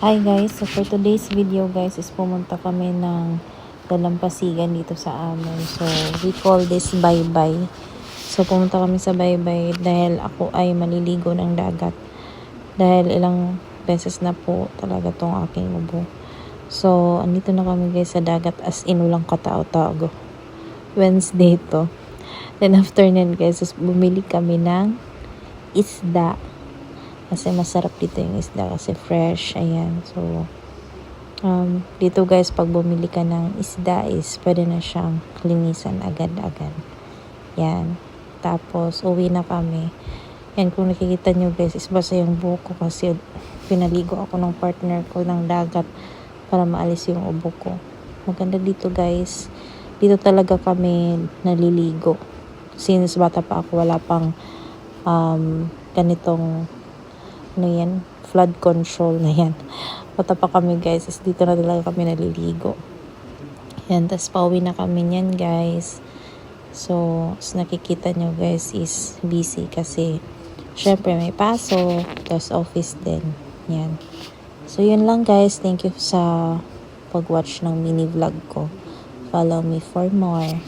Hi guys, so for today's video guys is pumunta kami ng dalampasigan dito sa amin. So we call this Baybay. So pumunta kami sa Baybay dahil ako ay maliligo ng dagat. Dahil ilang beses na po talaga tong aking ubo. So andito na kami guys sa dagat as in walang katao-tao. Wednesday to. Then after nun guys, bumili kami ng isda. Kasi masarap dito yung isda kasi fresh. Ayan. So, dito guys, pag bumili ka ng isda is pwede na siyang linisan agad-agad. Yan. Tapos, uwi na kami. Yan, kung nakikita nyo guys, is basa yung buhok ko kasi pinaligo ako ng partner ko ng dagat para maalis yung ubo ko. Maganda dito guys. Dito talaga kami naliligo. Since bata pa ako, wala pang ganitong flood control na yan. Bata pa kami guys, is dito na talaga kami naliligo. Yan, tas pauwi na kami niyan guys. So, as nakikita nyo guys is busy kasi syempre may pasok, tas office din. Yan. So, yun lang guys. Thank you sa pag-watch ng mini vlog ko. Follow me for more.